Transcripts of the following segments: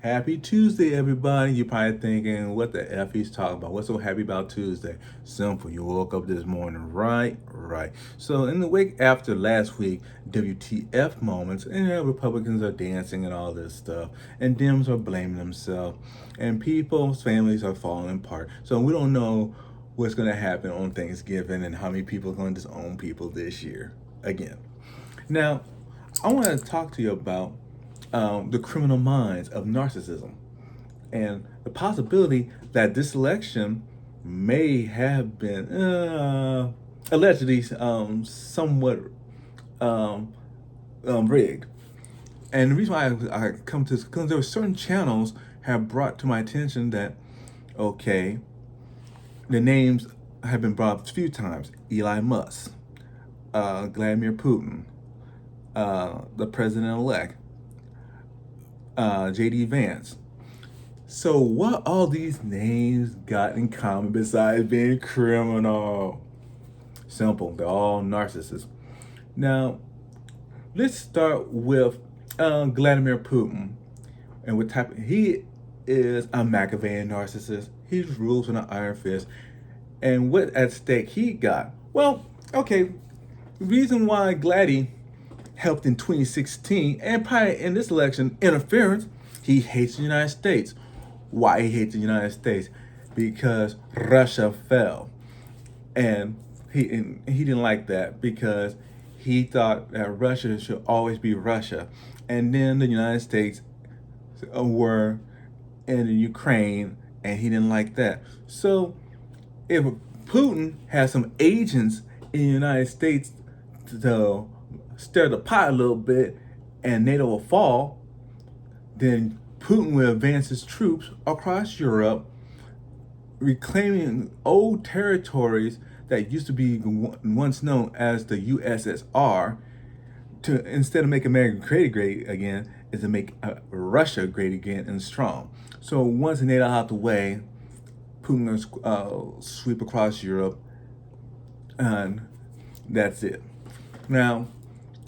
Happy Tuesday, everybody. You're probably thinking, what the F he's talking about? What's so happy about Tuesday? Simple. You woke up this morning, right? Right. So in the wake after last week, WTF moments, and Republicans are dancing and all this stuff, and Dems are blaming themselves, and people's families are falling apart. So we don't know what's going to happen on Thanksgiving and how many people are going to disown people this year again. Now, I want to talk to you about the criminal minds of narcissism and the possibility that this election may have been allegedly somewhat rigged. And the reason why I come to this, because there were certain channels have brought to my attention that, okay, the names have been brought up a few times. Elon Musk, Vladimir Putin, the president-elect, JD Vance. So what all these names got in common besides being criminal? Simple, they're all narcissists. Now, let's start with Vladimir Putin. And what type he is a Machiavellian narcissist. He rules with an iron fist. And what at stake he got? Well, okay, the reason why Gladdy helped in 2016 and probably in this election interference, he hates the United States. Why he hates the United States? Because Russia fell. And he didn't like that because he thought that Russia should always be Russia. And then the United States were in the Ukraine and he didn't like that. So if Putin has some agents in the United States to stir the pot a little bit and NATO will fall, then Putin will advance his troops across Europe, reclaiming old territories that used to be once known as the USSR, to instead of making America great again, is to make Russia great again and strong. So once NATO out the way, Putin will sweep across Europe, and that's it. Now,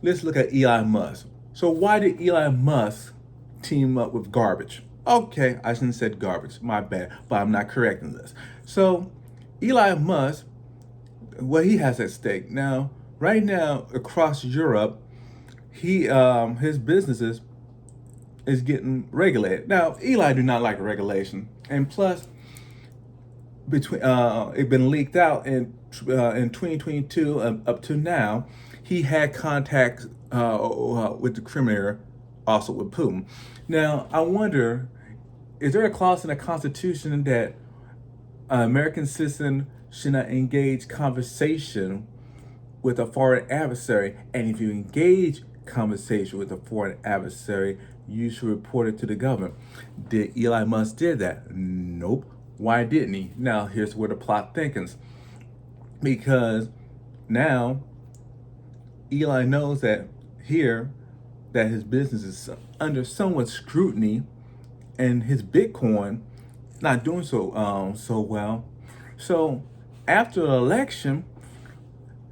let's look at Elon Musk. So why did Elon Musk team up with garbage? Okay, I shouldn't have said garbage, my bad, but I'm not correcting this. So Elon Musk, what he has at stake now, right now across Europe, his businesses is getting regulated. Now, Eli do not like regulation, and plus, between it been leaked out in 2022 up to now, he had contacts with the Crimea, also with Putin. Now, I wonder, is there a clause in the Constitution that an American citizen should not engage conversation with a foreign adversary? And if you engage conversation with a foreign adversary, you should report it to the government. Did Elon Musk did that? Nope. Why didn't he? Now, here's where the plot thickens. Because now Eli knows that his business is under somewhat scrutiny, and his Bitcoin not doing so well. So after the election,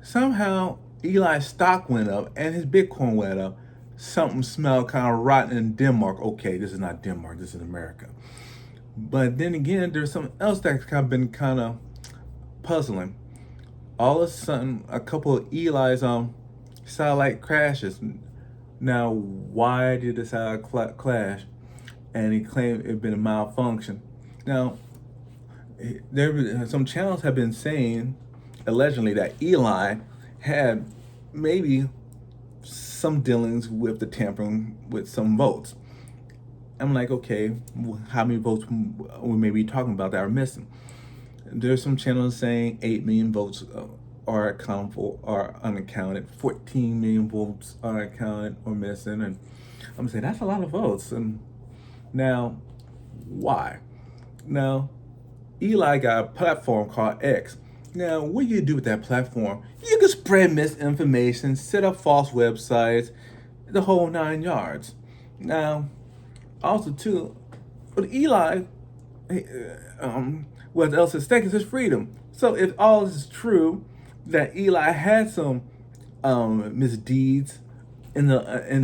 somehow Eli's stock went up and his Bitcoin went up. Something smelled kind of rotten in Denmark. Okay, this is not Denmark, this is America. But then again, there's something else that's been kind of puzzling. All of a sudden, a couple of Eli's satellite crashes. Now, why did the satellite crash? And he claimed it had been a malfunction. Now, some channels have been saying, allegedly, that Eli had maybe some dealings with the tampering with some votes. I'm like, okay, how many votes we may be talking about that are missing? There's some channels saying 8 million votes are accountable or unaccounted, 14 million votes are accounted or missing, and I'm saying that's a lot of votes. And now, why? Now, Eli got a platform called X. Now, what do you do with that platform? You can spread misinformation, set up false websites, the whole 9 yards. Now, also too, with Eli, what else is at stake is his freedom. So if all this is true, that Eli had some misdeeds in the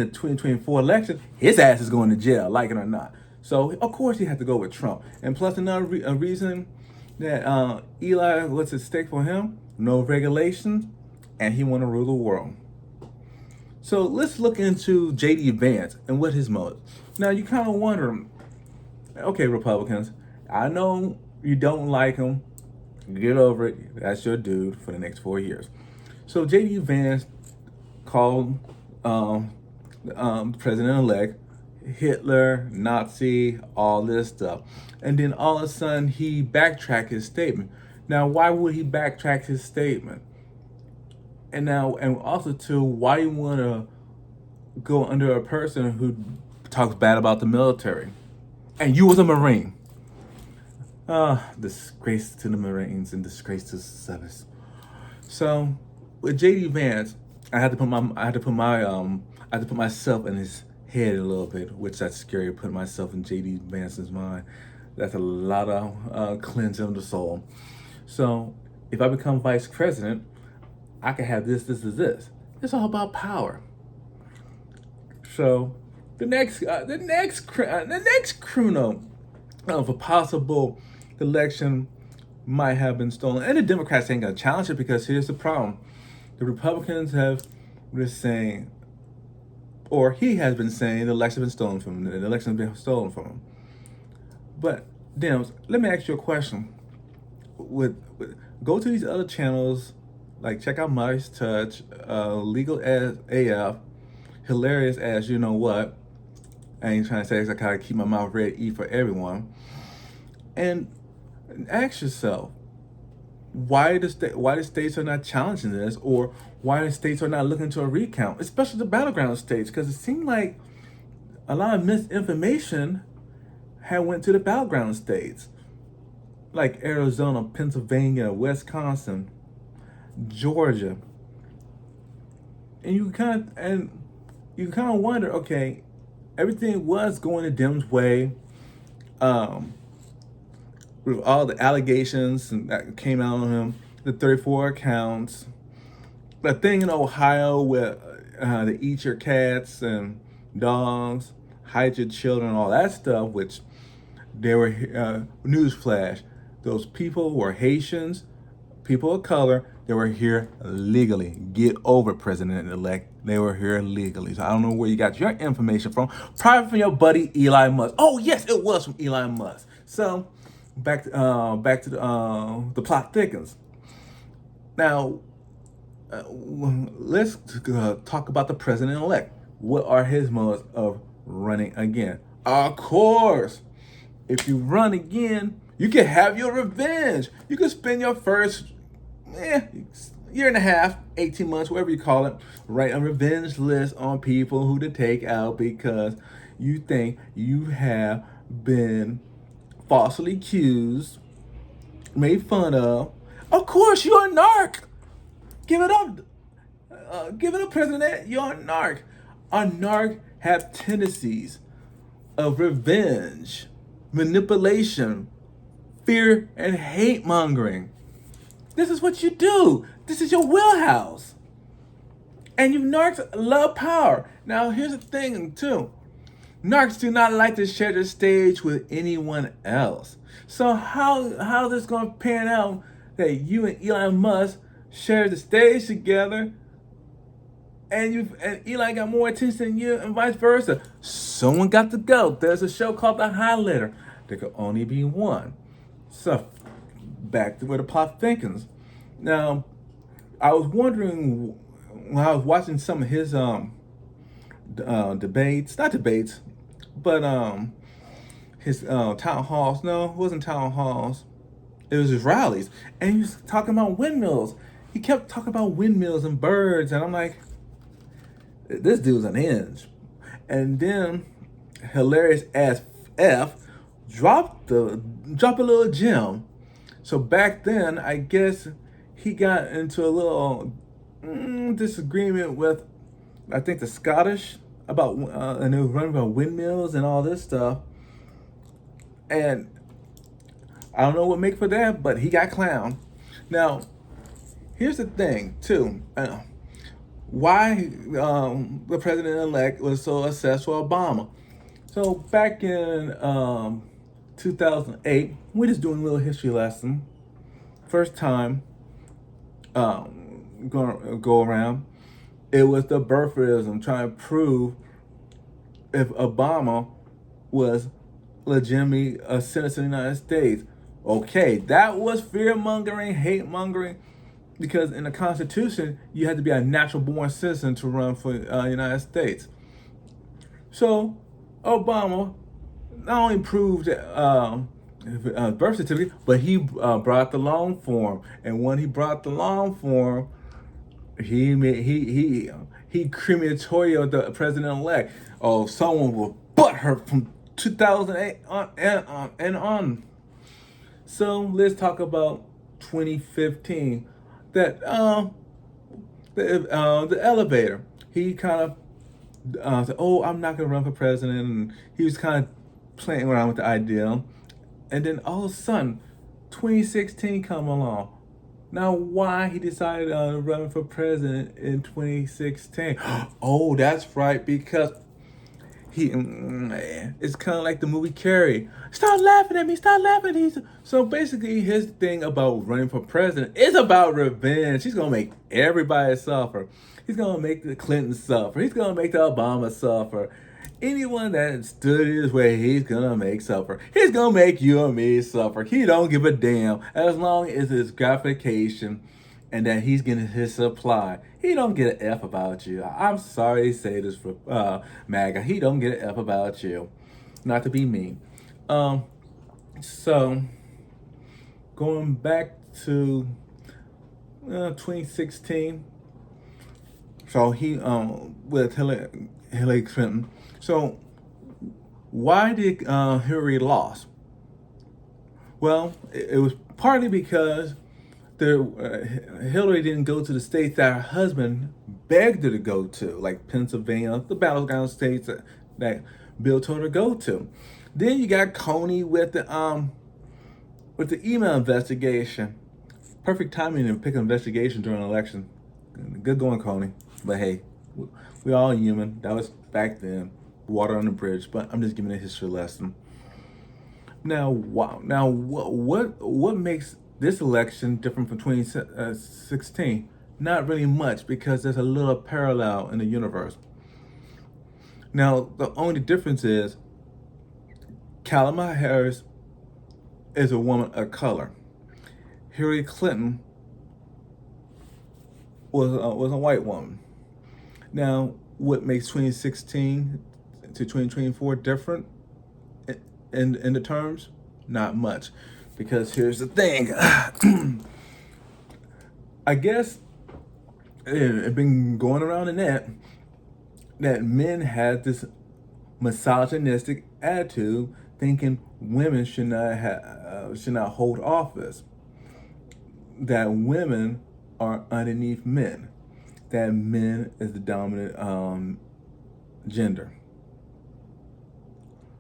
2024 election, his ass is going to jail, like it or not. So of course he had to go with Trump. And plus another reason that Eli, what's at stake for him? No regulations, and he want to rule the world. So let's look into JD Vance and what his motive. Now you kind of wonder, okay, Republicans, I know you don't like him. Get over it. That's your dude for the next 4 years. So JD Vance called President-elect Hitler, Nazi, all this stuff. And then all of a sudden he backtracked his statement. Now, why would he backtrack his statement? And also too, why you want to go under a person who talks bad about the military? And you was a Marine. Disgrace to the Marines and disgrace to service. So with JD Vance, I had to put myself in his head a little bit, which that's scary, putting myself in JD Vance's mind. That's a lot of cleansing of the soul. So if I become vice president, I can have this. It's all about power. So the next criminal of a possible election might have been stolen, and the Democrats ain't gonna challenge it, because here's the problem: the Republicans have been saying, or he has been saying, the election has been stolen from him. The election has been stolen from him. But Dems, let me ask you a question. Go to these other channels, like check out Mice Touch, Legal as AF, Hilarious as you know what. I ain't trying to say I gotta keep my mouth red, eat for everyone. And ask yourself, why the states are not challenging this, or why the states are not looking to a recount, especially the battleground states, because it seemed like a lot of misinformation had went to the battleground states, like Arizona, Pennsylvania, Wisconsin, Georgia, and you kind of wonder, okay, everything was going the Dems' way, with all the allegations that came out on him, the 34 accounts, the thing in Ohio where they eat your cats and dogs, hide your children, all that stuff, which they were, newsflash, those people were Haitians, people of color. They were here legally. Get over, President-elect. They were here legally. So I don't know where you got your information from. Probably from your buddy Elon Musk. Oh yes, it was from Elon Musk. So back to the plot thickens. Now let's talk about the president-elect. What are his motives of running again? Of course, if you run again, you can have your revenge. You can spend your first year and a half, 18 months, whatever you call it, write a revenge list on people who to take out because you think you have been falsely accused, made fun of. Of course, you're a narc. Give it up. Give it up, President. You're a narc. A narc have tendencies of revenge, manipulation, fear, and hate mongering. This is what you do. This is your wheelhouse. And you narcs love power. Now, here's the thing, too. Narcs do not like to share the stage with anyone else. So how is this going to pan out that you and Elon Musk share the stage together, and Elon got more attention than you, and vice versa? Someone got to go. There's a show called The Highlighter. There could only be one. So back to where the plot thickens. Now, I was wondering when I was watching some of his debates, not debates, but his town halls. No, it wasn't town halls. It was his rallies, and he was talking about windmills. He kept talking about windmills and birds, and I'm like, this dude's an hinge. And then Hilarious as F drop a little gem. So back then, I guess he got into a little disagreement with, I think, the Scottish about, and they were running about windmills and all this stuff. And I don't know what make for that, but he got clowned. Now, here's the thing, too. Why the president-elect was so obsessed with Obama. So back in 2008, we're just doing a little history lesson. First time go around, it was the birtherism, trying to prove if Obama was legitimately a citizen of the United States. Okay, that was fear mongering, hate mongering, because in the Constitution you had to be a natural born citizen to run for the United States. So Obama not only proved birth certificate, but he brought the long form, and when he brought the long form, he crematorial the president-elect. Oh, someone will butt her from 2008 on and on. So let's talk about 2015. That the elevator. He kind of said, "Oh, I'm not going to run for president," and he was kind of playing around with the idea. And then all of a sudden, 2016 come along. Now, why he decided to run for president in 2016? Oh, that's right, because it's kind of like the movie Carrie. Stop laughing at me! Stop laughing at me! So basically, his thing about running for president is about revenge. He's gonna make everybody suffer. He's gonna make the Clintons suffer. He's gonna make the Obama suffer. Anyone that stood his way, he's gonna make suffer. He's gonna make you and me suffer. He don't give a damn as long as it's gratification and that he's getting his supply. He don't get an F about you. I'm sorry to say this for MAGA. He don't get an F about you. Not to be mean. So going back to 2016. So he with Hillary Clinton. So why did Hillary lost? Well, it was partly because Hillary didn't go to the states that her husband begged her to go to, like Pennsylvania, the battleground states that Bill told her to go to. Then you got Coney with the email investigation. Perfect timing to pick an investigation during an election. Good going, Coney. But hey, we all human. That was back then. Water on the bridge. But I'm just giving a history lesson. Now, wow. Now, what makes this election different from 2016? Not really much, because there's a little parallel in the universe. Now, the only difference is Kamala Harris is a woman of color. Hillary Clinton was a white woman. Now, what makes 2016 to 2024 different in the terms? Not much, because here's the thing. I guess it's been going around the net that men had this misogynistic attitude, thinking women should not hold office, that women are underneath men, that men is the dominant gender.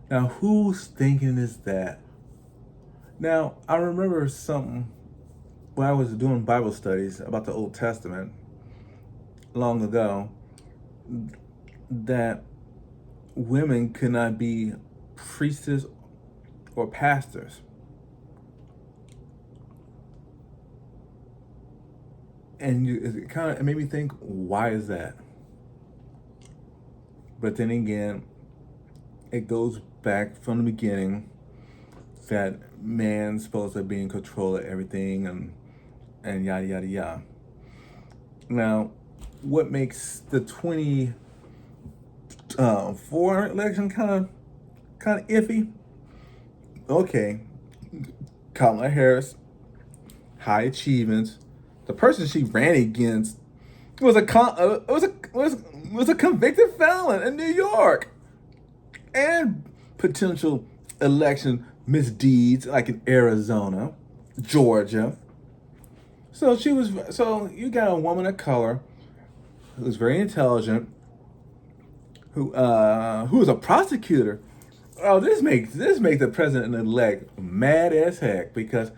Now, whose thinking is that? Now, I remember something when I was doing Bible studies about the Old Testament long ago, that women could not be priestess or pastors. And it made me think, why is that? But then again, it goes back from the beginning that man's supposed to be in control of everything and yada yada yada. Now, what makes the 24 election kind of iffy? Okay, Kamala Harris, high achievements. The person she ran against was a convicted felon in New York, and potential election misdeeds like in Arizona, Georgia. So you got a woman of color who's very intelligent, who is a prosecutor. Oh, this makes the president-elect mad as heck, because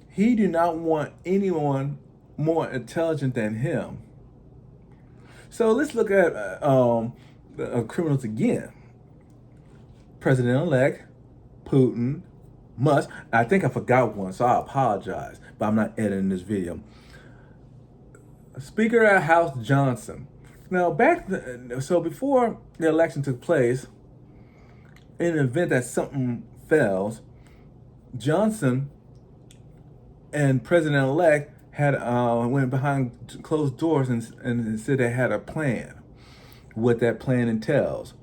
he do not want anyone more intelligent than him. So let's look at criminals again. President-elect Putin, Musk. I think I forgot one, so I apologize, but I'm not editing this video. Speaker of House Johnson. Now, so before the election took place, in the event that something fails, Johnson and President-elect had went behind closed doors and said they had a plan. What that plan entails.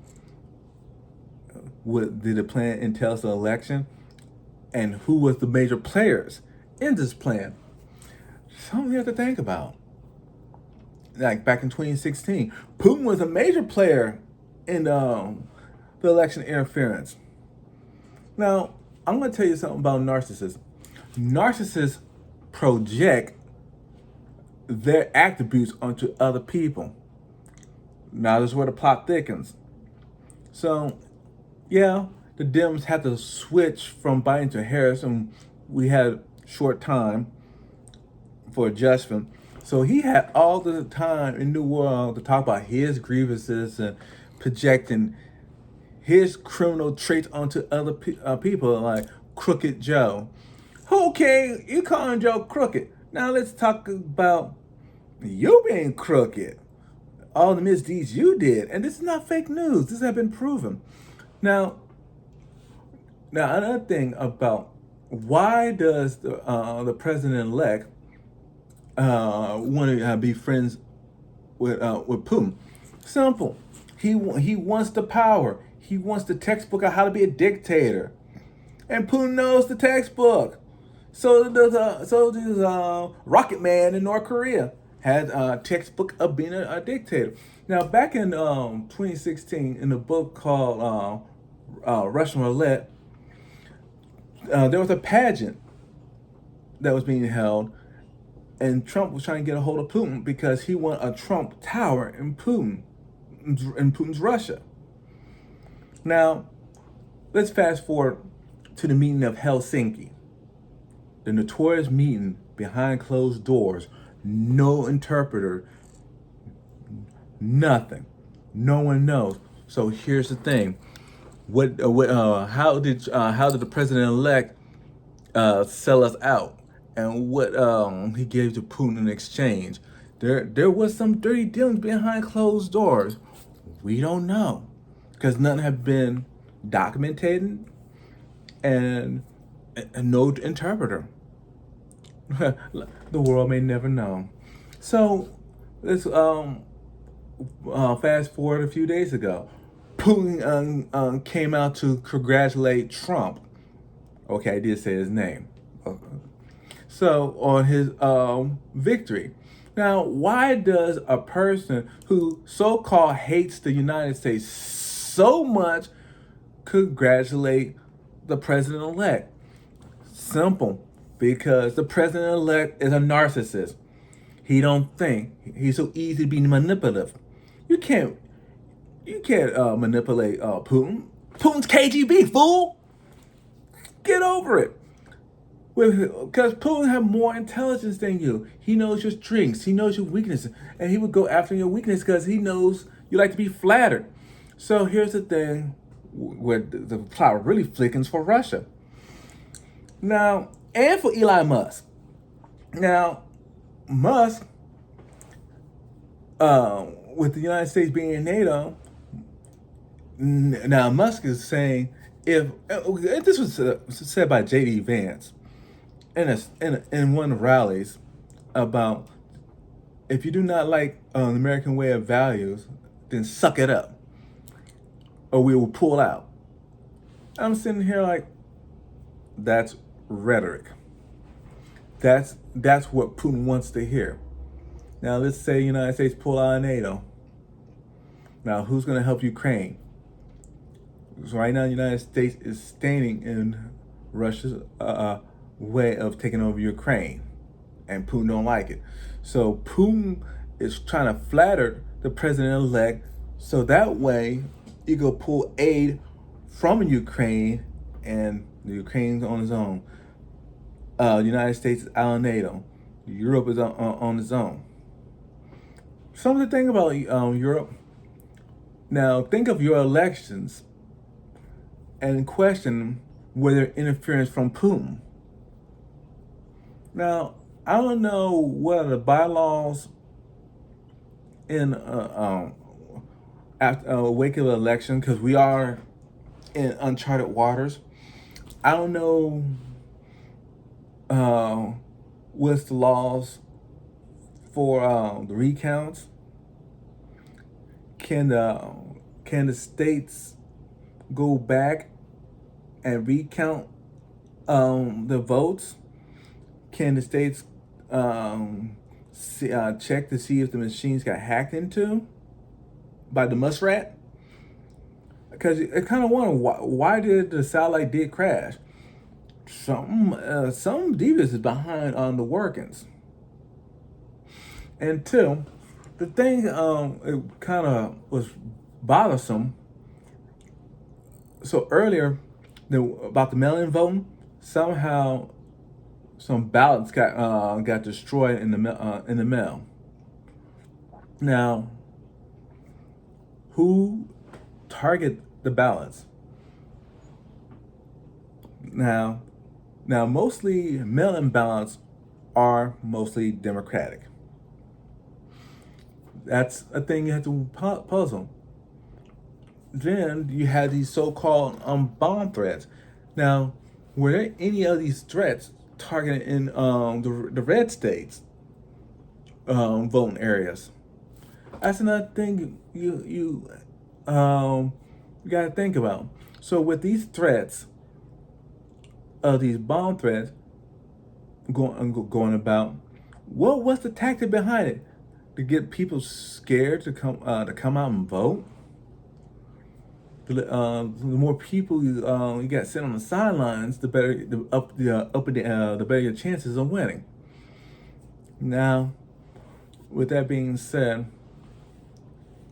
What did the plan entail the election? And who was the major players in this plan? Something you have to think about. Like back in 2016, Putin was a major player in the election interference. Now, I'm going to tell you something about narcissists. Narcissists project their attributes onto other people. Now, this is where the plot thickens. So, yeah, the Dems had to switch from Biden to Harris, and we had short time for adjustment. So he had all the time in the world to talk about his grievances and projecting his criminal traits onto other people, like Crooked Joe. Okay, you calling Joe crooked. Now let's talk about you being crooked. All the misdeeds you did. And this is not fake news. This has been proven. Now another thing about why does the president-elect want to be friends with Putin? Simple. He wants the power. He wants the textbook on how to be a dictator, and Putin knows the textbook. So does Rocket Man in North Korea had a textbook of being a dictator. Now, back in 2016, in a book called Russian Roulette, there was a pageant that was being held, and Trump was trying to get a hold of Putin because he wanted a Trump Tower in Putin's Russia. Now, let's fast forward to the meeting of Helsinki, the notorious meeting behind closed doors, no interpreter, nothing, no one knows. So here's the thing: how did the president-elect sell us out, and what he gave to Putin in exchange? There was some dirty dealings behind closed doors. We don't know, because none have been documented, and no interpreter. The world may never know. So let's fast forward a few days ago. Putin came out to congratulate Trump. Okay, I did say his name. So on his victory. Now, why does a person who so-called hates the United States so much congratulate the president-elect? Simple. Because the president-elect is a narcissist. He don't think. He's so easy to be manipulative. You can't manipulate Putin. Putin's KGB, fool. Get over it. Because Putin has more intelligence than you. He knows your strengths. He knows your weaknesses. And he would go after your weakness because he knows you like to be flattered. So here's the thing where the plot really thickens for Russia. Now, and for Elon Musk. Now, Musk, with the United States being in NATO, now Musk is saying, if this was said by JD Vance in one of the rallies, about if you do not like the American way of values, then suck it up, or we will pull out. I'm sitting here like, that's rhetoric. That's what Putin wants to hear. Now let's say the United States pull out of NATO. Now who's going to help Ukraine? So right now the United States is standing in Russia's way of taking over Ukraine, and Putin don't like it. So Putin is trying to flatter the president-elect so that way he go pull aid from Ukraine, and the Ukraine's on its own. The United States is out of NATO. Europe is on its own. Something to think about Europe. Now, think of your elections and question whether interference from Putin. Now, I don't know what are the bylaws in after a wake of the election, because we are in uncharted waters. I don't know what's the laws for the recounts. Can the states go back and recount the votes? Can the states check to see if the machines got hacked into by the muskrat? Because I kind of wonder why did the satellite did crash? Some devious is behind on the workings. And two, the thing it kind of was bothersome. So earlier, about the mail-in voting, somehow some ballots got destroyed in the mail. Now, who target the ballots? Now, mostly mail-in ballots are mostly Democratic. That's a thing you have to puzzle. Then you had these so-called bomb threats. Now, were there any of these threats targeted in the red states voting areas? That's another thing you got to think about. So with these threats, these bomb threats going about, what was the tactic behind it? To get people scared to come out and vote. The more people you got sitting on the sidelines, the better the better your chances of winning. Now, with that being said,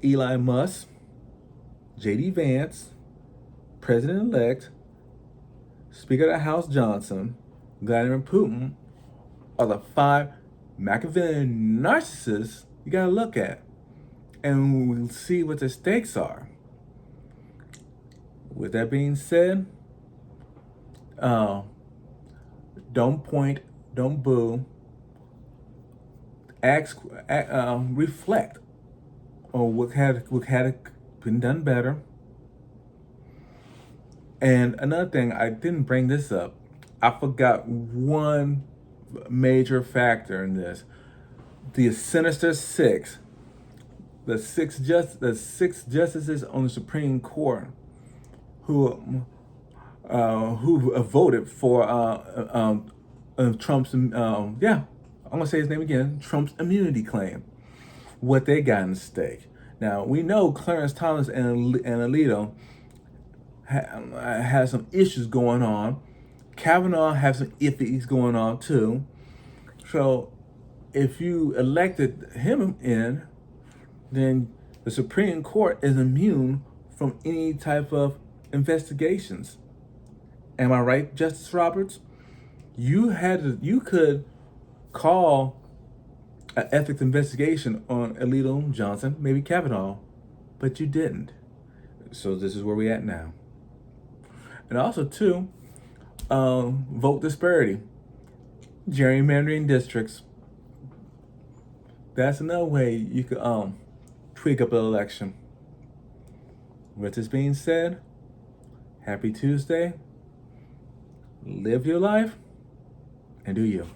Elon Musk, JD Vance, President-elect, Speaker of the House Johnson, Vladimir Putin are the 5 Machiavellian narcissists you gotta look at, and we'll see what the stakes are. With that being said, don't point, don't boo. Reflect on what had been done better. And another thing, I didn't bring this up. I forgot one major factor in this: the sinister six, the six justices on the Supreme Court who voted for Trump's I'm gonna say his name again, Trump's immunity claim. What they got in stake. Now we know Clarence Thomas and Alito has some issues going on. Kavanaugh has some iffies going on too. So if you elected him in, then the Supreme Court is immune from any type of investigations. Am I right, Justice Roberts? You could call an ethics investigation on Alito, Johnson, maybe Kavanaugh, but you didn't. So this is where we're at now. And also too, vote disparity, gerrymandering districts. That's another way you could tweak up an election. With this being said, happy Tuesday. Live your life and do you.